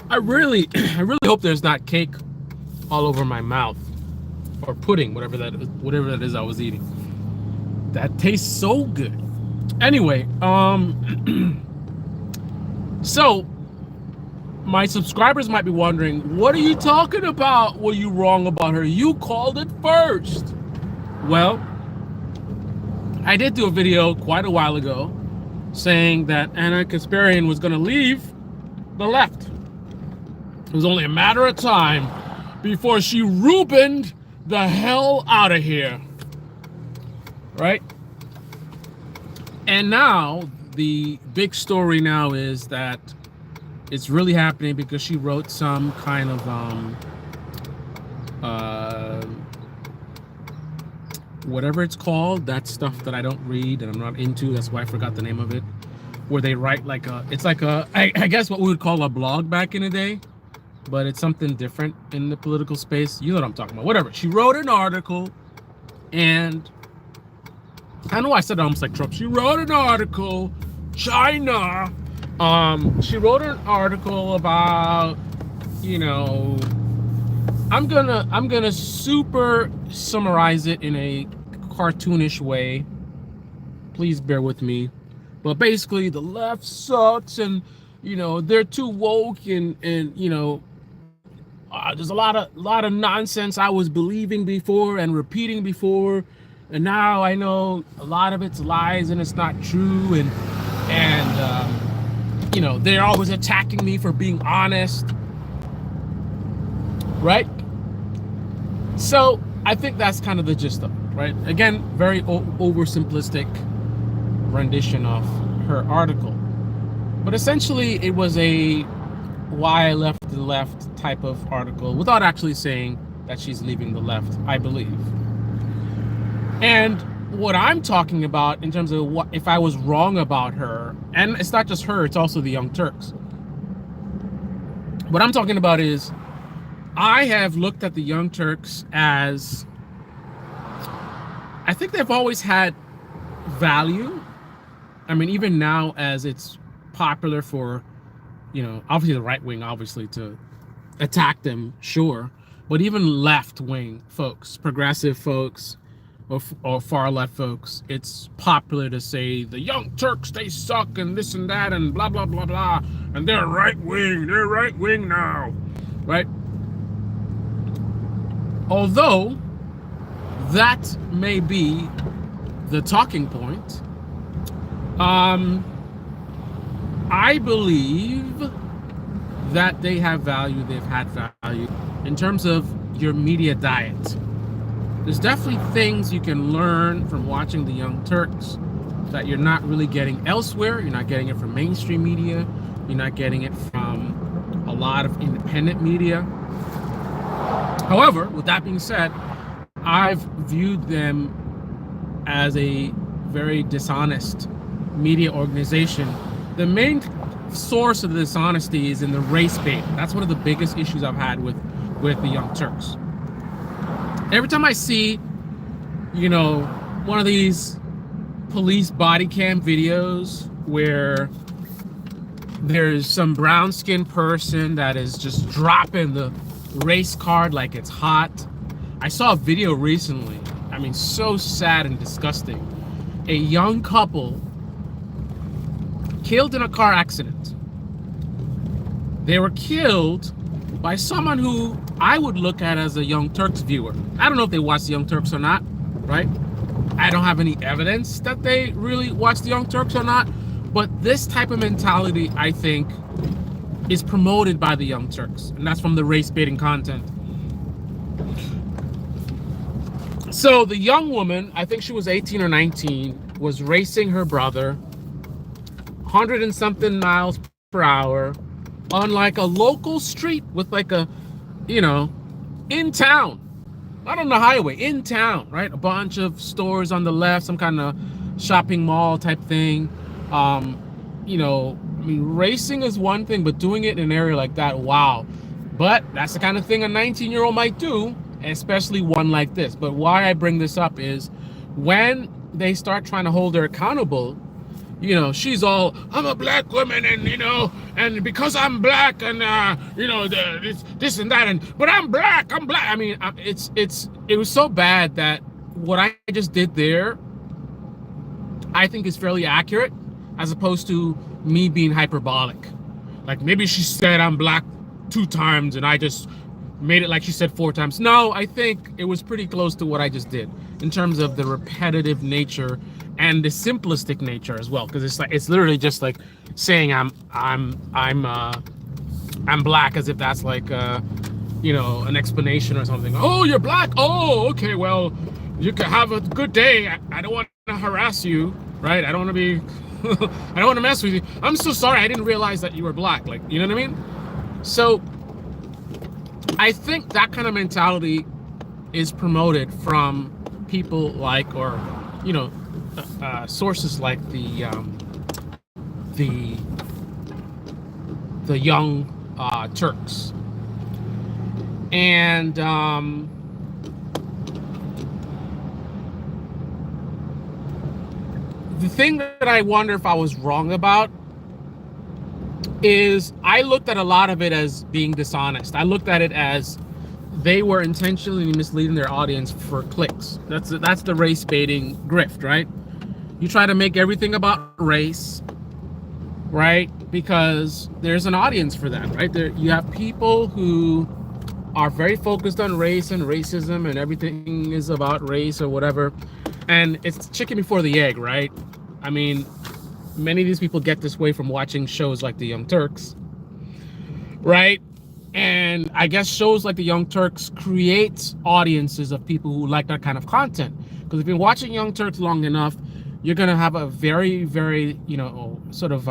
I really, I really hope there's not cake all over my mouth or pudding, whatever that is I was eating. That tastes so good. Anyway, so my subscribers might be wondering, what are you talking about? Were you wrong about her? You called it first. Well, I did do a video quite a while ago saying that Anna Kasparian was going to leave the left. It was only a matter of time before she Rubened the hell out of here. Right? And now, the big story now is that it's really happening because she wrote some kind of whatever it's called, that stuff that I don't read and I'm not into, that's why I forgot the name of it, where they write like I guess what we would call a blog back in the day, but it's something different in the political space. You know what I'm talking about. Whatever. She wrote an article, and I know I said it almost like Trump. She wrote an article, China. She wrote an article about, you know, I'm gonna super summarize it in a cartoonish way. Please bear with me. But basically, the left sucks, and you know they're too woke, and you know there's a lot of nonsense I was believing before and repeating before, and now I know a lot of it's lies and it's not true, and you know they're always attacking me for being honest, right? So I think that's kind of the gist of it, right? Again, very oversimplistic rendition of her article, but essentially it was a why I left the left type of article without actually saying that she's leaving the left, I believe. And what I'm talking about in terms of what if I was wrong about her, and it's not just her, it's also the Young Turks. What I'm talking about is I have looked at the Young Turks as, I think they've always had value. I mean, even now as it's popular for, you know, obviously the right wing, obviously, to attack them, sure. But even left wing folks, progressive folks, or far left folks, it's popular to say the Young Turks, they suck and this and that and blah, blah, blah, blah. And they're right wing now, right? Although that may be the talking point, I believe that they have value, they've had value in terms of your media diet. There's definitely things you can learn from watching the Young Turks that you're not really getting elsewhere. You're not getting it from mainstream media. You're not getting it from a lot of independent media. However, with that being said, I've viewed them as a very dishonest media organization. The main source of the dishonesty is in the race bait. That's one of the biggest issues I've had with the Young Turks. Every time I see, you know, one of these police body cam videos where there's some brown-skinned person that is just dropping the race card like it's hot. I saw a video recently, I mean, so sad and disgusting. A young couple killed in a car accident. They were killed by someone who I would look at as a Young Turks viewer. I don't know if they watch the Young Turks or not, right? I don't have any evidence that they really watch the Young Turks or not, but this type of mentality, I think, is promoted by the Young Turks, and that's from the race baiting content. So the young woman, I think she was 18 or 19, was racing her brother 100 and something miles per hour on like a local street with like a, you know, in town, not on the highway, in town, right? A bunch of stores on the left, some kind of shopping mall type thing. You know, I mean, racing is one thing, but doing it in an area like that, wow. But that's the kind of thing a 19-year-old might do, especially one like this. But why I bring this up is when they start trying to hold her accountable, she's all, I'm a black woman, and and because I'm black, and this and that, but I'm black. I mean, it was so bad that what I just did there, I think is fairly accurate, as opposed to me being hyperbolic. Like maybe she said I'm black 2 times and I just made it like she said 4 times. No, I think it was pretty close to what I just did in terms of the repetitive nature and the simplistic nature as well, because it's literally just like saying I'm black, as if that's like an explanation or something. Oh, you're black. Oh, okay. Well, you can have a good day. I don't want to harass you, right? I don't want to be I don't want to mess with you. I'm so sorry. I didn't realize that you were black. Like, you know what I mean? So I think that kind of mentality is promoted from people like, or sources like the Young Turks, and the thing that I wonder if I was wrong about is I looked at a lot of it as being dishonest. I looked at it as they were intentionally misleading their audience for clicks. That's the race baiting grift, right? You try to make everything about race, right? Because there's an audience for that, right? You have people who are very focused on race and racism, and everything is about race or whatever. And it's chicken before the egg, right? I mean, many of these people get this way from watching shows like the Young Turks, right? And I guess shows like the Young Turks create audiences of people who like that kind of content. Because if you've been watching Young Turks long enough, you're going to have a very, very, sort of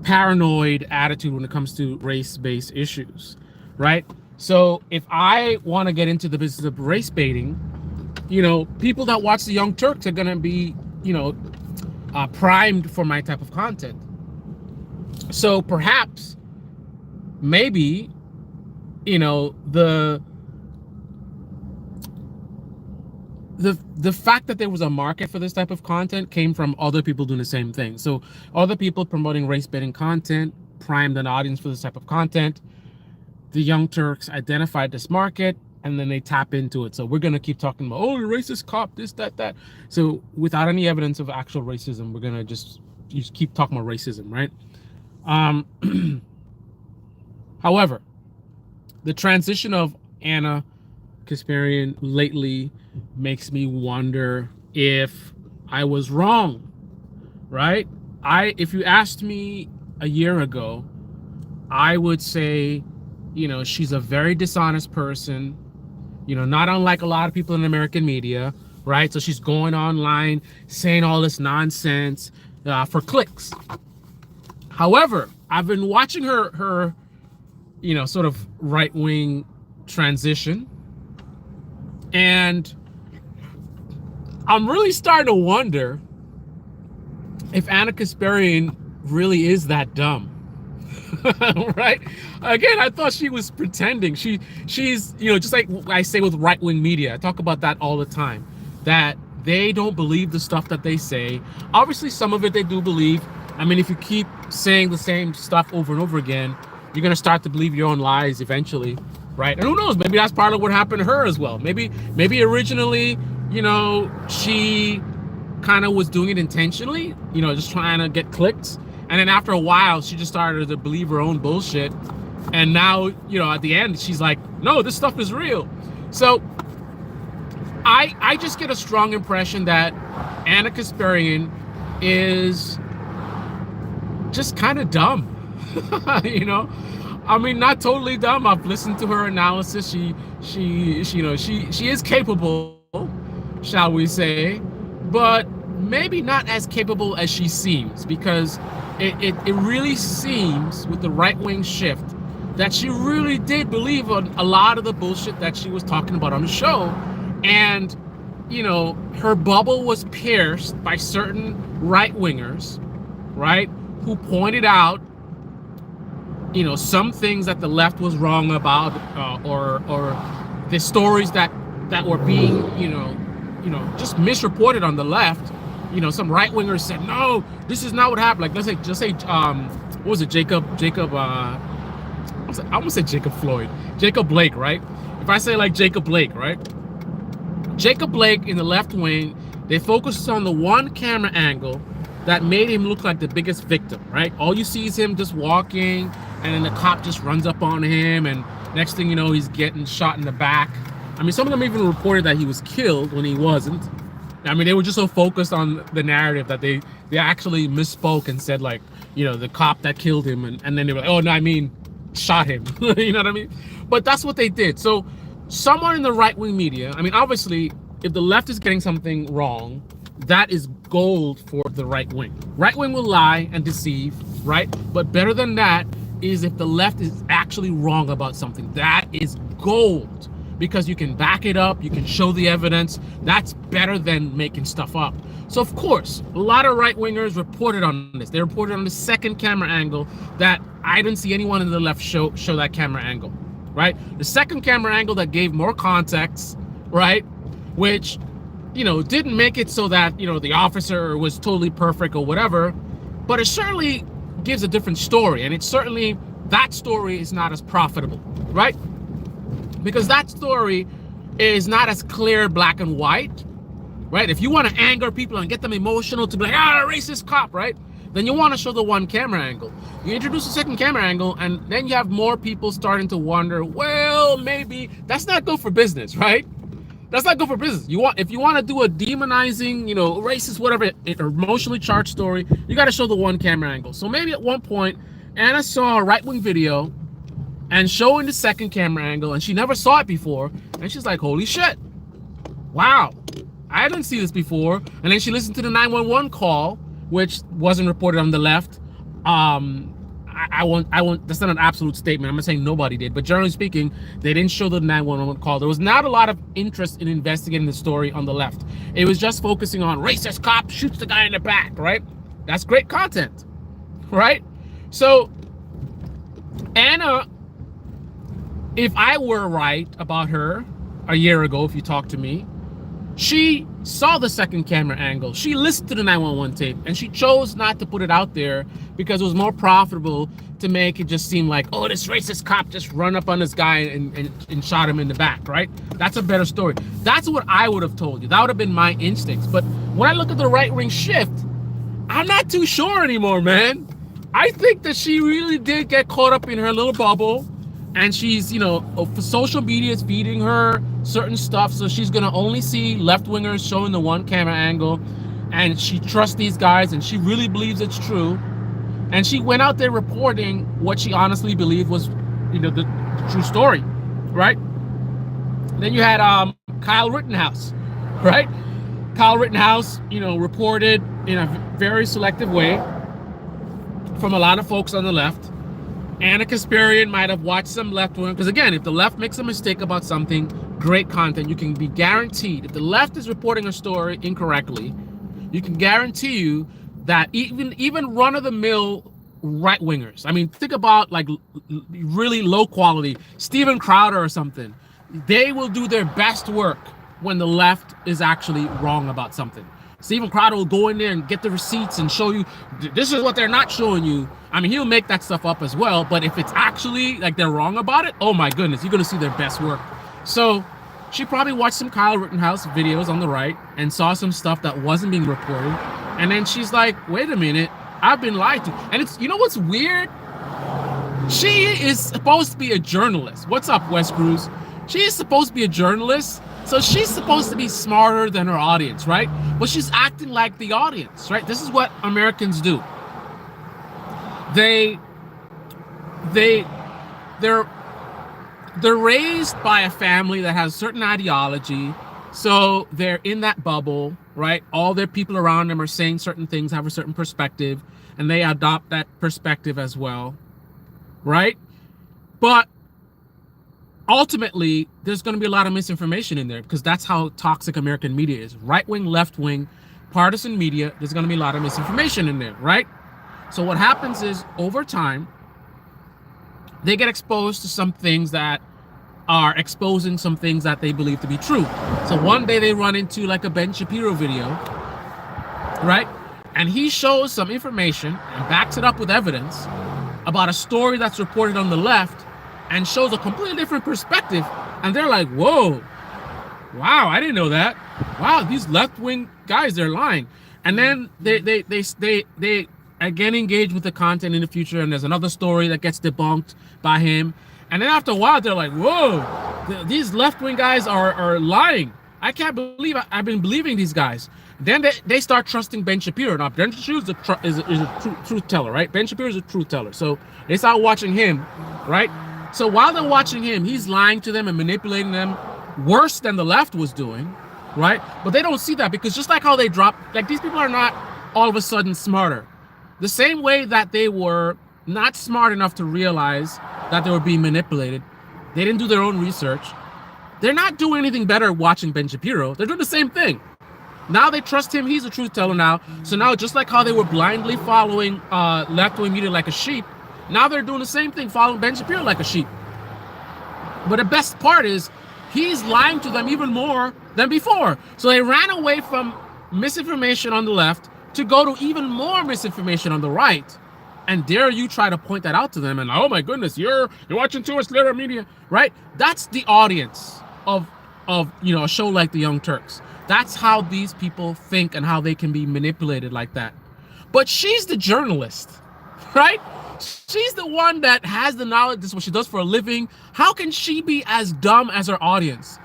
paranoid attitude when it comes to race-based issues, right? So if I want to get into the business of race baiting, people that watch the Young Turks are going to be, primed for my type of content. So perhaps, maybe, the fact that there was a market for this type of content came from other people doing the same thing. So other people promoting race baiting content primed an audience for this type of content. The Young Turks identified this market, and then they tap into it. So we're going to keep talking about, oh, the racist cop, this, that. So without any evidence of actual racism, we're going to just keep talking about racism, right? However, the transition of Anna Kasparian lately makes me wonder if I was wrong, right? If you asked me a year ago, I would say, she's a very dishonest person, not unlike a lot of people in American media, right? So she's going online saying all this nonsense for clicks. However, I've been watching her sort of right-wing transition, and I'm really starting to wonder if Anna Kasparian really is that dumb. Right? Again, I thought she was pretending. She's just like I say with right-wing media. I talk about that all the time, that they don't believe the stuff that they say. Obviously, some of it they do believe. I mean, if you keep saying the same stuff over and over again, you're going to start to believe your own lies eventually, right? And who knows, maybe that's part of what happened to her as well. Maybe originally, she kind of was doing it intentionally, just trying to get clicks. And then after a while, she just started to believe her own bullshit. And now, at the end, she's like, no, this stuff is real. So I just get a strong impression that Anna Kasparian is just kind of dumb. I mean, not totally dumb. I've listened to her analysis. She is capable, shall we say, but maybe not as capable as she seems, because it really seems with the right-wing shift that she really did believe on a lot of the bullshit that she was talking about on the show. And, her bubble was pierced by certain right-wingers, right, who pointed out, some things that the left was wrong about, or the stories that were being, just misreported on the left, some right wingers said, no, this is not what happened. Like, just say, what was it, I almost said Jacob Floyd, Jacob Blake, right? If I say like Jacob Blake, right? Jacob Blake in the left wing, they focused on the one camera angle that made him look like the biggest victim, right? All you see is him just walking, and then the cop just runs up on him, and next thing you know, he's getting shot in the back. I mean, some of them even reported that he was killed when he wasn't. I mean, they were just so focused on the narrative that they actually misspoke and said, like, the cop that killed him, and then they were like, oh, no, I mean, shot him. You know what I mean? But that's what they did. So someone in the right-wing media, I mean, obviously, if the left is getting something wrong, that is gold for the right wing. Right wing will lie and deceive, right? But better than that is if the left is actually wrong about something. That is gold, because you can back it up, you can show the evidence. That's better than making stuff up. So of course, a lot of right wingers reported on this. They reported on the second camera angle that I didn't see anyone in the left show that camera angle, right? The second camera angle that gave more context, right? Which, didn't make it so that, the officer was totally perfect or whatever, but it certainly gives a different story. And that story is not as profitable, right? Because that story is not as clear, black and white, right? If you want to anger people and get them emotional to be like, racist cop, right? Then you want to show the one camera angle. You introduce a second camera angle, and then you have more people starting to wonder, well, maybe that's not good for business, right? That's not good for business. If you want to do a demonizing, racist, whatever, emotionally charged story, you got to show the one camera angle. So maybe at one point, Anna saw a right-wing video and showing the second camera angle, and she never saw it before, and she's like, holy shit, wow, I didn't see this before. And then she listened to the 911 call, which wasn't reported on the left. I won't, that's not an absolute statement. I'm not saying nobody did, but generally speaking, they didn't show the 911 call. There was not a lot of interest in investigating the story on the left. It was just focusing on racist cop shoots the guy in the back, right? That's great content, right? So Anna, if I were right about her a year ago, if you talked to me, she saw the second camera angle. She listened to the 911 tape, and she chose not to put it out there because it was more profitable to make it just seem like, oh, this racist cop just run up on this guy and shot him in the back, right? That's a better story. That's what I would have told you. That would have been my instincts. But when I look at the right-wing shift, I'm not too sure anymore, man. I think that she really did get caught up in her little bubble, and she's, social media is feeding her certain stuff, so she's gonna only see left-wingers showing the one camera angle, and she trusts these guys, and she really believes it's true, and she went out there reporting what she honestly believed was, the true story, right? Then you had Kyle Rittenhouse, right? Kyle Rittenhouse, reported in a very selective way from a lot of folks on the left. And a kasparian might have watched some left wing, because again, if the left makes a mistake about something, great content, you can be guaranteed. If the left is reporting a story incorrectly, you can guarantee you that even run-of-the-mill right wingers, I mean, think about like really low quality Steven Crowder or something, they will do their best work when the left is actually wrong about something. Steven Crowder will go in there and get the receipts and show you, this is what they're not showing you. I mean, he'll make that stuff up as well, but if it's actually like they're wrong about it, oh my goodness, you're gonna see their best work. So she probably watched some Kyle Rittenhouse videos on the right and saw some stuff that wasn't being reported. And then she's like, wait a minute, I've been lied to. And it's, what's weird? She is supposed to be a journalist. What's up, Wes Cruz? She is supposed to be a journalist. So she's supposed to be smarter than her audience, right? But she's acting like the audience, right? This is what Americans do. They're raised by a family that has a certain ideology, so they're in that bubble, right? All their people around them are saying certain things, have a certain perspective, and they adopt that perspective as well, right? But ultimately, there's going to be a lot of misinformation in there, because that's how toxic American media is. Right-wing, left-wing, partisan media, there's going to be a lot of misinformation in there, right? So what happens is, over time, they get exposed to some things that are exposing some things that they believe to be true. So one day they run into like a Ben Shapiro video, right? And he shows some information and backs it up with evidence about a story that's reported on the left and shows a completely different perspective. And they're like, whoa, wow, I didn't know that. Wow, these left-wing guys, they're lying. And then they again engage with the content in the future, and there's another story that gets debunked by him. And then after a while, they're like, whoa, these left-wing guys are lying. I can't believe I've been believing these guys. Then they start trusting Ben Shapiro. Now, Ben Shapiro is a truth teller, right? Ben Shapiro is a truth teller. So they start watching him, right? So while they're watching him, he's lying to them and manipulating them worse than the left was doing, right? But they don't see that, because just like how they drop, like, these people are not all of a sudden smarter. The same way that they were not smart enough to realize that they were being manipulated, they didn't do their own research. They're not doing anything better watching Ben Shapiro. They're doing the same thing. Now they trust him. He's a truth teller now. So now, just like how they were blindly following left-wing media like a sheep, now they're doing the same thing, following Ben Shapiro like a sheep. But the best part is he's lying to them even more than before. So they ran away from misinformation on the left to go to even more misinformation on the right. And dare you try to point that out to them, and oh my goodness, you're watching too much liberal media, right? That's the audience of a show like The Young Turks. That's how these people think and how they can be manipulated like that. But she's the journalist, right? She's the one that has the knowledge. This is what she does for a living. How can she be as dumb as her audience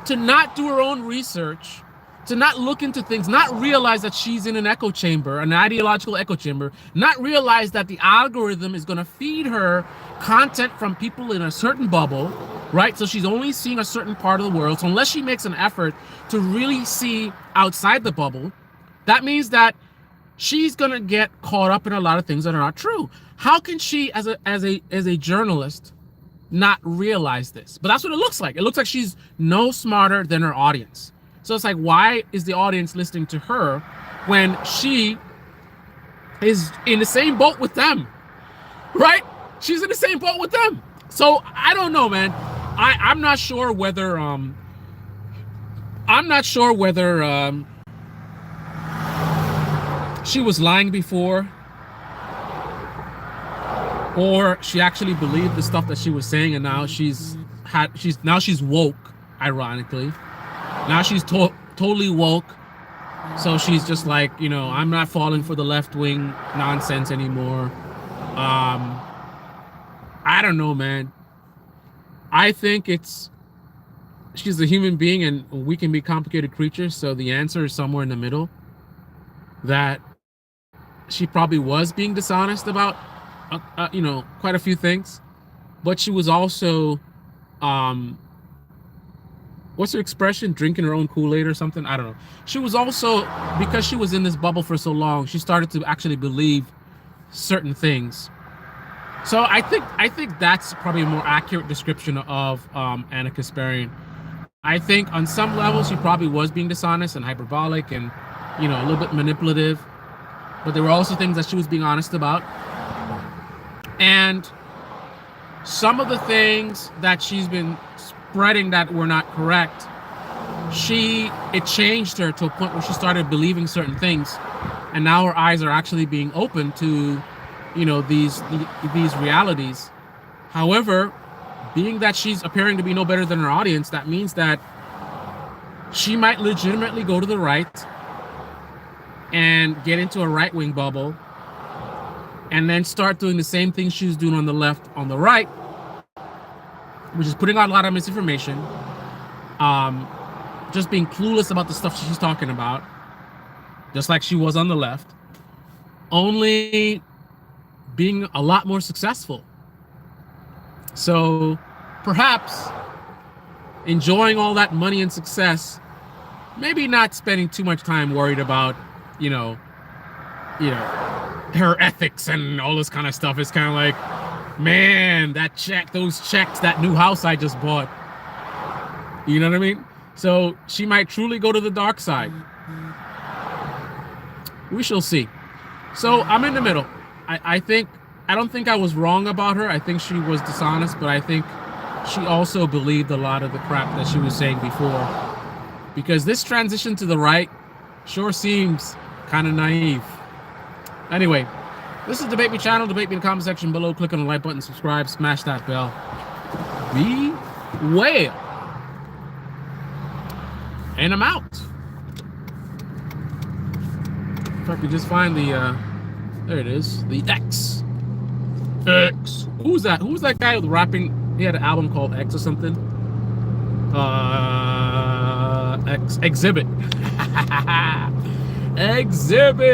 to not do her own research, to not look into things, not realize that she's in an echo chamber, an ideological echo chamber, not realize that the algorithm is going to feed her content from people in a certain bubble, right? So she's only seeing a certain part of the world. So unless she makes an effort to really see outside the bubble, that means that she's going to get caught up in a lot of things that are not true. How can she, as a journalist, not realize this? But that's what it looks like. It looks like she's no smarter than her audience. So it's like, why is the audience listening to her when she is in the same boat with them, right? She's in the same boat with them. So I don't know, man. I'm not sure whether she was lying before, or she actually believed the stuff that she was saying, and now she's woke, ironically. Now she's totally woke. So she's just like, I'm not falling for the left-wing nonsense anymore. I don't know, man. I think she's a human being, and we can be complicated creatures. So the answer is somewhere in the middle, that she probably was being dishonest about, quite a few things, but she was also, what's her expression? Drinking her own Kool-Aid or something? I don't know. She was also, because she was in this bubble for so long, she started to actually believe certain things. So I think that's probably a more accurate description of Anna Kasparian. I think on some levels she probably was being dishonest and hyperbolic and a little bit manipulative, but there were also things that she was being honest about. And some of the things that she's been spreading that were not correct, it changed her to a point where she started believing certain things, and now her eyes are actually being open to these realities. However, being that she's appearing to be no better than her audience, that means that she might legitimately go to the right and get into a right-wing bubble, and then start doing the same thing she was doing on the left, on the right, which is putting out a lot of misinformation, just being clueless about the stuff she's talking about, just like she was on the left, only being a lot more successful. So perhaps enjoying all that money and success, maybe not spending too much time worried about, her ethics and all this kind of stuff. Is kind of like, man, those checks, that new house I just bought. You know what I mean? So she might truly go to the dark side. We shall see. So I'm in the middle. I don't think I was wrong about her. I think she was dishonest, but I think she also believed a lot of the crap that she was saying before. Because this transition to the right sure seems kind of naive. Anyway, this is Debate Me channel. Debate me in the comment section below. Click on the like button, subscribe, smash that bell. Be well. And I'm out. If I could just find the, there it is, the X. X. Who's that? Who's that guy with rapping? He had an album called X or something. Exhibit. Exhibit.